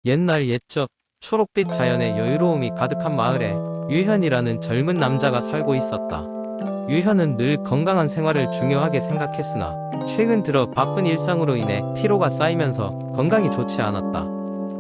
옛날 옛적 초록빛 자연의 여유로움이 가득한 마을에 유현이라는 젊은 남자가 살고 있었다. 유현은 늘 건강한 생활을 중요하게 생각했으나 최근 들어 바쁜 일상으로 인해 피로가 쌓이면서 건강이 좋지 않았다.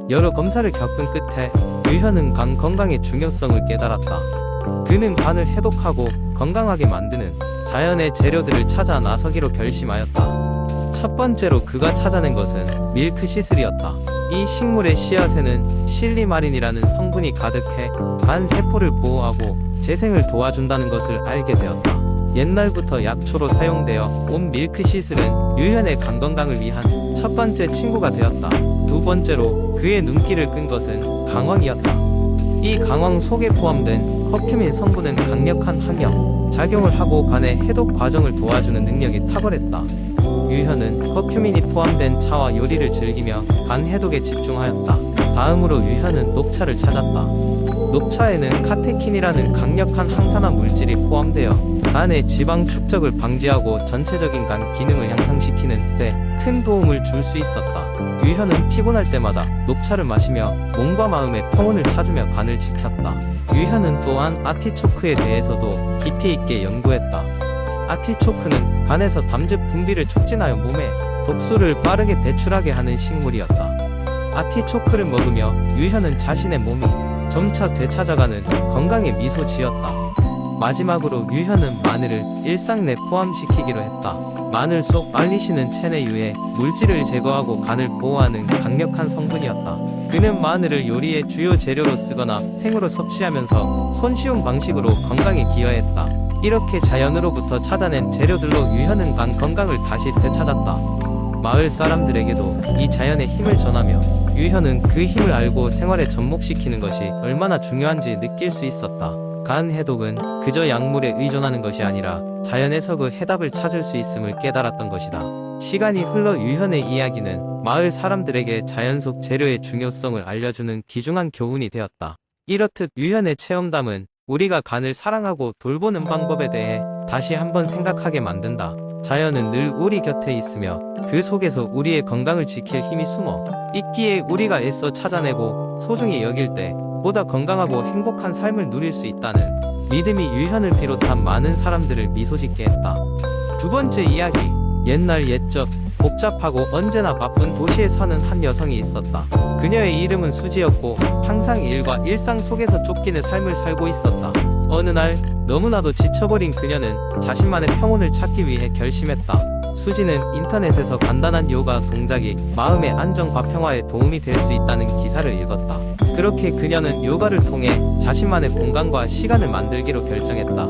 여러 검사를 겪은 끝에 유현은 간 건강의 중요성을 깨달았다. 그는 간을 해독하고 건강하게 만드는 자연의 재료들을 찾아 나서기로 결심하였다. 첫 번째로 그가 찾아낸 것은 밀크시슬이었다. 이 식물의 씨앗에는 실리마린이라는 성분이 가득해 간 세포를 보호하고 재생을 도와준다는 것을 알게 되었다. 옛날부터 약초로 사용되어 온 밀크시슬은 유현의 간 건강을 위한 첫 번째 친구가 되었다. 두 번째로 그의 눈길을 끈 것은 강황이었다. 이 강황 속에 포함된 커큐민 성분은 강력한 항염 작용을 하고 간의 해독 과정을 도와주는 능력이 탁월했다. 유현은 커큐민이 포함된 차와 요리를 즐기며 간 해독에 집중하였다. 다음으로 유현은 녹차를 찾았다. 녹차에는 카테킨이라는 강력한 항산화 물질이 포함되어 간의 지방 축적을 방지하고 전체적인 간 기능을 향상시키는 데 큰 도움을 줄 수 있었다. 유현은 피곤할 때마다 녹차를 마시며 몸과 마음의 평온을 찾으며 간을 지켰다. 유현은 또한 아티초크에 대해서도 깊이 있게 연구했다. 아티초크는 간에서 담즙 분비를 촉진하여 몸에 독소를 빠르게 배출하게 하는 식물이었다. 아티초크를 먹으며 유현은 자신의 몸이 점차 되찾아가는 건강에 미소 지었다. 마지막으로 유현은 마늘을 일상 내 포함시키기로 했다. 마늘 속 알리신은 체내유해 물질을 제거하고 간을 보호하는 강력한 성분이었다. 그는 마늘을 요리의 주요 재료로 쓰거나 생으로 섭취하면서 손쉬운 방식으로 건강에 기여했다. 이렇게 자연으로부터 찾아낸 재료들로 유현은 간 건강을 다시 되찾았다. 마을 사람들에게도 이 자연의 힘을 전하며 유현은 그 힘을 알고 생활에 접목시키는 것이 얼마나 중요한지 느낄 수 있었다. 간 해독은 그저 약물에 의존하는 것이 아니라 자연에서 그 해답을 찾을 수 있음을 깨달았던 것이다. 시간이 흘러 유현의 이야기는 마을 사람들에게 자연 속 재료의 중요성을 알려주는 귀중한 교훈이 되었다. 이렇듯 유현의 체험담은 우리가 간을 사랑하고 돌보는 방법에 대해 다시 한번 생각하게 만든다. 자연은 늘 우리 곁에 있으며 그 속에서 우리의 건강을 지킬 힘이 숨어 있기에 우리가 애써 찾아내고 소중히 여길 때 보다 건강하고 행복한 삶을 누릴 수 있다는 믿음이 유현을 비롯한 많은 사람들을 미소짓게 했다. 두 번째 이야기. 옛날 옛적 복잡하고 언제나 바쁜 도시에 사는 한 여성이 있었다. 그녀의 이름은 수지였고 항상 일과 일상 속에서 쫓기는 삶을 살고 있었다. 어느 날 너무나도 지쳐버린 그녀는 자신만의 평온을 찾기 위해 결심했다. 수지는 인터넷에서 간단한 요가 동작이 마음의 안정과 평화에 도움이 될 수 있다는 기사를 읽었다. 그렇게 그녀는 요가를 통해 자신만의 공간과 시간을 만들기로 결정했다.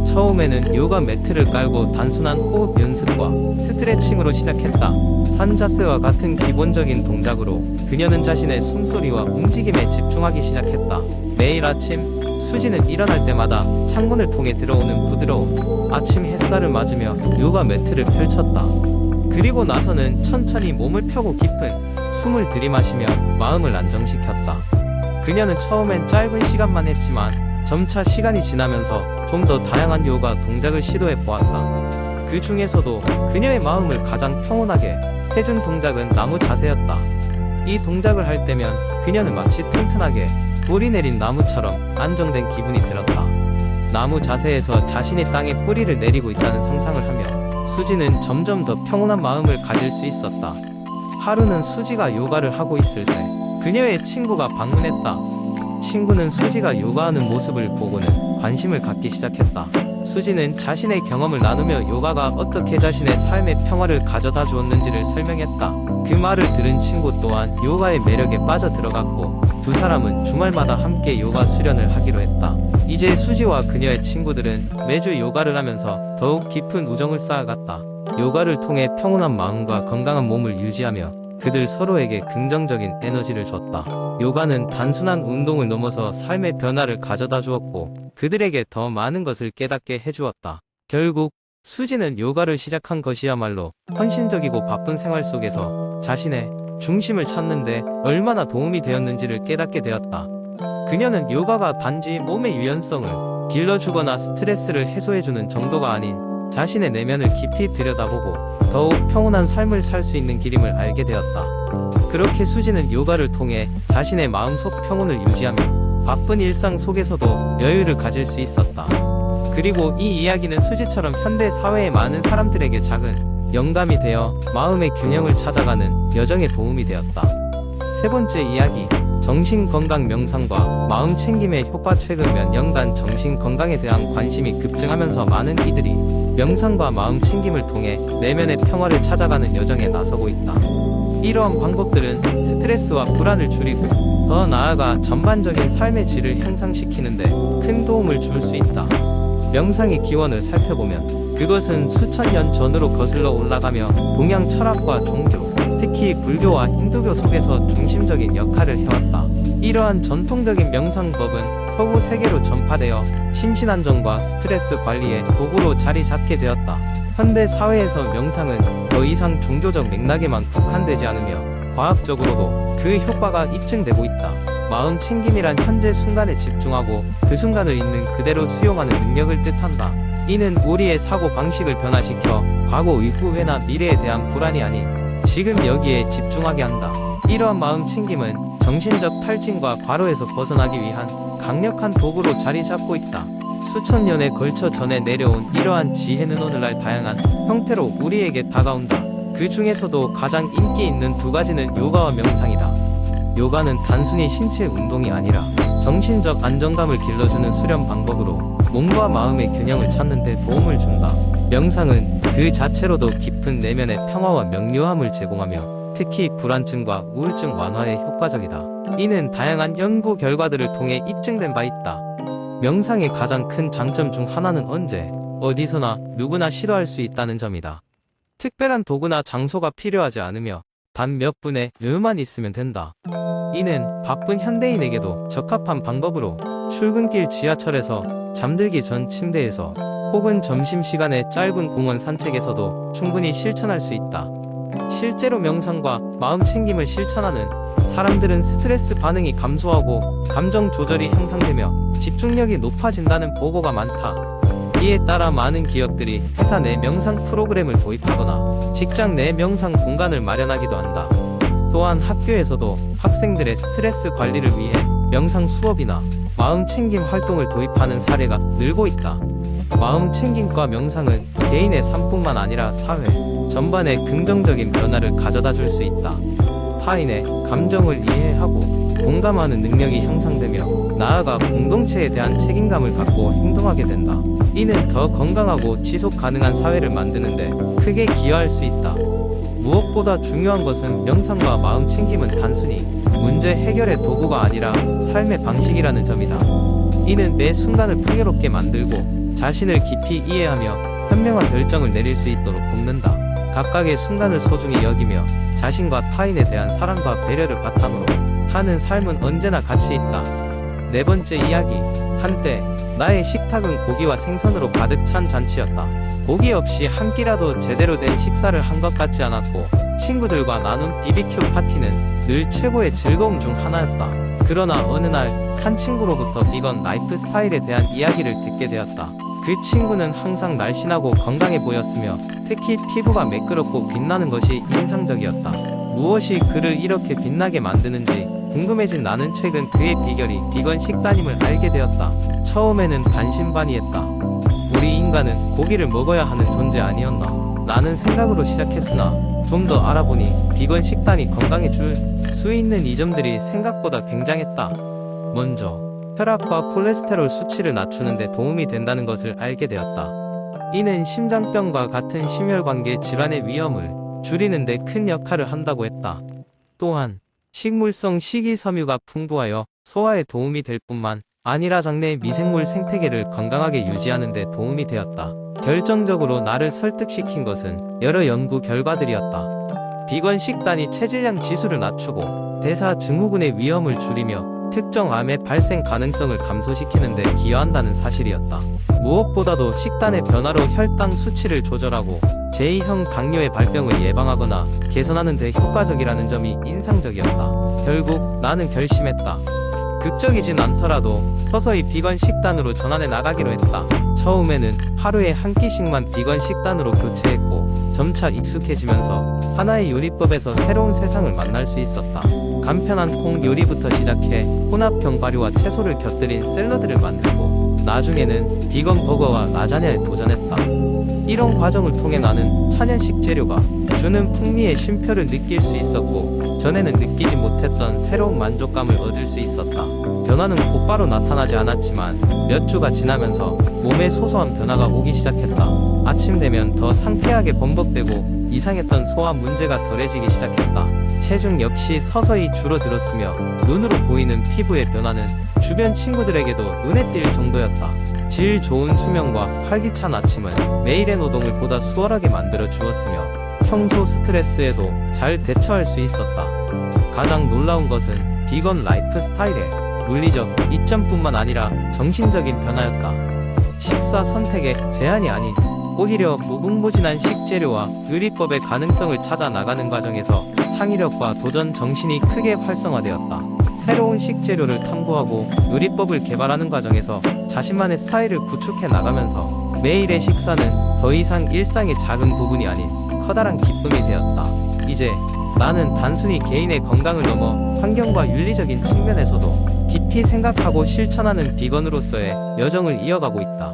처음에는 요가 매트를 깔고 단순한 호흡 연습과 스트레칭으로 시작했다. 산자세와 같은 기본적인 동작으로 그녀는 자신의 숨소리와 움직임에 집중하기 시작했다. 매일 아침 수지는 일어날 때마다 창문을 통해 들어오는 부드러운 아침 햇살을 맞으며 요가 매트를 펼쳤다. 그리고 나서는 천천히 몸을 펴고 깊은 숨을 들이마시며 마음을 안정시켰다. 그녀는 처음엔 짧은 시간만 했지만 점차 시간이 지나면서 좀 더 다양한 요가 동작을 시도해 보았다. 그 중에서도 그녀의 마음을 가장 평온하게 해준 동작은 나무 자세였다. 이 동작을 할 때면 그녀는 마치 튼튼하게 뿌리 내린 나무처럼 안정된 기분이 들었다. 나무 자세에서 자신이 땅에 뿌리를 내리고 있다는 상상을 하며 수지는 점점 더 평온한 마음을 가질 수 있었다. 하루는 수지가 요가를 하고 있을 때 그녀의 친구가 방문했다. 친구는 수지가 요가하는 모습을 보고는 관심을 갖기 시작했다. 수지는 자신의 경험을 나누며 요가가 어떻게 자신의 삶의 평화를 가져다 주었는지를 설명했다. 그 말을 들은 친구 또한 요가의 매력에 빠져 들어갔고 두 사람은 주말마다 함께 요가 수련을 하기로 했다. 이제 수지와 그녀의 친구들은 매주 요가를 하면서 더욱 깊은 우정을 쌓아갔다. 요가를 통해 평온한 마음과 건강한 몸을 유지하며 그들 서로에게 긍정적인 에너지를 줬다. 요가는 단순한 운동을 넘어서 삶의 변화를 가져다 주었고 그들에게 더 많은 것을 깨닫게 해주었다. 결국 수지는 요가를 시작한 것이야말로 헌신적이고 바쁜 생활 속에서 자신의 중심을 찾는데 얼마나 도움이 되었는지를 깨닫게 되었다. 그녀는 요가가 단지 몸의 유연성을 길러주거나 스트레스를 해소해주는 정도가 아닌 자신의 내면을 깊이 들여다보고 더욱 평온한 삶을 살 수 있는 길임을 알게 되었다. 그렇게 수지는 요가를 통해 자신의 마음속 평온을 유지하며 바쁜 일상 속에서도 여유를 가질 수 있었다. 그리고 이 이야기는 수지처럼 현대 사회의 많은 사람들에게 작은 영감이 되어 마음의 균형을 찾아가는 여정에 도움이 되었다. 세 번째 이야기, 정신건강 명상과 마음 챙김의 효과. 최근 몇 년간 정신건강에 대한 관심이 급증하면서 많은 이들이 명상과 마음 챙김을 통해 내면의 평화를 찾아가는 여정에 나서고 있다. 이러한 방법들은 스트레스와 불안을 줄이고 더 나아가 전반적인 삶의 질을 향상시키는데 큰 도움을 줄 수 있다. 명상의 기원을 살펴보면 그것은 수천 년 전으로 거슬러 올라가며 동양 철학과 종교, 특히 불교와 힌두교 속에서 중심적인 역할을 해왔다. 이러한 전통적인 명상법은 서구 세계로 전파되어 심신안정과 스트레스 관리의 도구로 자리 잡게 되었다. 현대 사회에서 명상은 더 이상 종교적 맥락에만 국한되지 않으며 과학적으로도 그 효과가 입증되고 있다. 마음 챙김이란 현재 순간에 집중하고 그 순간을 있는 그대로 수용하는 능력을 뜻한다. 이는 우리의 사고 방식을 변화시켜 과거 이후회나 미래에 대한 불안이 아닌 지금 여기에 집중하게 한다. 이러한 마음 챙김은 정신적 탈진과 과로에서 벗어나기 위한 강력한 도구로 자리 잡고 있다. 수천 년에 걸쳐 전해 내려온 이러한 지혜는 오늘날 다양한 형태로 우리에게 다가온다. 그 중에서도 가장 인기 있는 두 가지는 요가와 명상이다. 요가는 단순히 신체 운동이 아니라 정신적 안정감을 길러주는 수련 방법으로 몸과 마음의 균형을 찾는 데 도움을 준다. 명상은 그 자체로도 깊은 내면의 평화와 명료함을 제공하며 특히 불안증과 우울증 완화에 효과적이다. 이는 다양한 연구 결과들을 통해 입증된 바 있다. 명상의 가장 큰 장점 중 하나는 언제, 어디서나 누구나 시도할 수 있다는 점이다. 특별한 도구나 장소가 필요하지 않으며 단 몇 분의 여유만 있으면 된다. 이는 바쁜 현대인에게도 적합한 방법으로 출근길 지하철에서, 잠들기 전 침대에서, 혹은 점심시간에 짧은 공원 산책에서도 충분히 실천할 수 있다. 실제로 명상과 마음 챙김을 실천하는 사람들은 스트레스 반응이 감소하고 감정 조절이 향상되며 집중력이 높아진다는 보고가 많다. 이에 따라 많은 기업들이 회사 내 명상 프로그램을 도입하거나 직장 내 명상 공간을 마련하기도 한다. 또한 학교에서도 학생들의 스트레스 관리를 위해 명상 수업이나 마음 챙김 활동을 도입하는 사례가 늘고 있다. 마음 챙김과 명상은 개인의 삶뿐만 아니라 사회 전반에 긍정적인 변화를 가져다 줄 수 있다. 타인의 감정을 이해하고 공감하는 능력이 향상되며 나아가 공동체에 대한 책임감을 갖고 행동하게 된다. 이는 더 건강하고 지속 가능한 사회를 만드는데 크게 기여할 수 있다. 무엇보다 중요한 것은 명상과 마음 챙김은 단순히 문제 해결의 도구가 아니라 삶의 방식이라는 점이다. 이는 매 순간을 풍요롭게 만들고 자신을 깊이 이해하며 현명한 결정을 내릴 수 있도록 돕는다. 각각의 순간을 소중히 여기며 자신과 타인에 대한 사랑과 배려를 바탕으로 하는 삶은 언제나 가치 있다. 네 번째 이야기, 한때 나의 식탁은 고기와 생선으로 가득 찬 잔치였다. 고기 없이 한 끼라도 제대로 된 식사를 한 것 같지 않았고 친구들과 나눈 BBQ 파티는 늘 최고의 즐거움 중 하나였다. 그러나 어느 날 한 친구로부터 비건 라이프 스타일에 대한 이야기를 듣게 되었다. 그 친구는 항상 날씬하고 건강해 보였으며 특히 피부가 매끄럽고 빛나는 것이 인상적이었다. 무엇이 그를 이렇게 빛나게 만드는지 궁금해진 나는 최근 그의 비결이 비건 식단임을 알게 되었다. 처음에는 반신반의했다. 우리 인간은 고기를 먹어야 하는 존재 아니었나? 라는 생각으로 시작했으나 좀 더 알아보니 비건 식단이 건강에 줄 수 있는 이 점들이 생각보다 굉장했다. 먼저 혈압과 콜레스테롤 수치를 낮추는 데 도움이 된다는 것을 알게 되었다. 이는 심장병과 같은 심혈관계 질환의 위험을 줄이는 데 큰 역할을 한다고 했다. 또한 식물성 식이섬유가 풍부하여 소화에 도움이 될 뿐만 아니라 장내 미생물 생태계를 건강하게 유지하는 데 도움이 되었다. 결정적으로 나를 설득시킨 것은 여러 연구 결과들이었다. 비건 식단이 체질량 지수를 낮추고 대사 증후군의 위험을 줄이며 특정 암의 발생 가능성을 감소시키는 데 기여한다는 사실이었다. 무엇보다도 식단의 변화로 혈당 수치를 조절하고 제2형 당뇨의 발병을 예방하거나 개선하는 데 효과적이라는 점이 인상적이었다. 결국 나는 결심했다. 극적이진 않더라도 서서히 비건 식단으로 전환해 나가기로 했다. 처음에는 하루에 한 끼씩만 비건 식단으로 교체했고 점차 익숙해지면서 하나의 요리법에서 새로운 세상을 만날 수 있었다. 간편한 콩 요리부터 시작해 혼합형 발효와 채소를 곁들인 샐러드를 만들고 나중에는 비건 버거와 라자냐에 도전했다. 이런 과정을 통해 나는 천연식 재료가 주는 풍미의 쉼표를 느낄 수 있었고 전에는 느끼지 못했던 새로운 만족감을 얻을 수 있었다. 변화는 곧바로 나타나지 않았지만 몇 주가 지나면서 몸에 소소한 변화가 오기 시작했다. 아침 되면 더 상쾌하게 범벅되고 이상했던 소화 문제가 덜해지기 시작했다. 체중 역시 서서히 줄어들었으며 눈으로 보이는 피부의 변화는 주변 친구들에게도 눈에 띌 정도였다. 질 좋은 수면과 활기찬 아침은 매일의 노동을 보다 수월하게 만들어 주었으며 평소 스트레스에도 잘 대처할 수 있었다. 가장 놀라운 것은 비건 라이프 스타일의 물리적 이점뿐만 아니라 정신적인 변화였다. 식사 선택에 제한이 아닌 오히려 무궁무진한 식재료와 요리법의 가능성을 찾아 나가는 과정에서 창의력과 도전 정신이 크게 활성화되었다. 새로운 식재료를 탐구하고 요리법을 개발하는 과정에서 자신만의 스타일을 구축해 나가면서 매일의 식사는 더 이상 일상의 작은 부분이 아닌 커다란 기쁨이 되었다. 이제 나는 단순히 개인의 건강을 넘어 환경과 윤리적인 측면에서도 깊이 생각하고 실천하는 비건으로서의 여정을 이어가고 있다.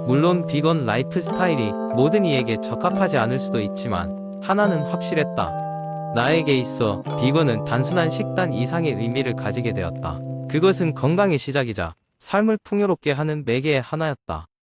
물론 비건 라이프 스타일이 모든 이에게 적합하지 않을 수도 있지만 하나는 확실했다. 나에게 있어 비건은 단순한 식단 이상의 의미를 가지게 되었다. 그것은 건강의 시작이자 삶을 풍요롭게 하는 매개의 하나였다.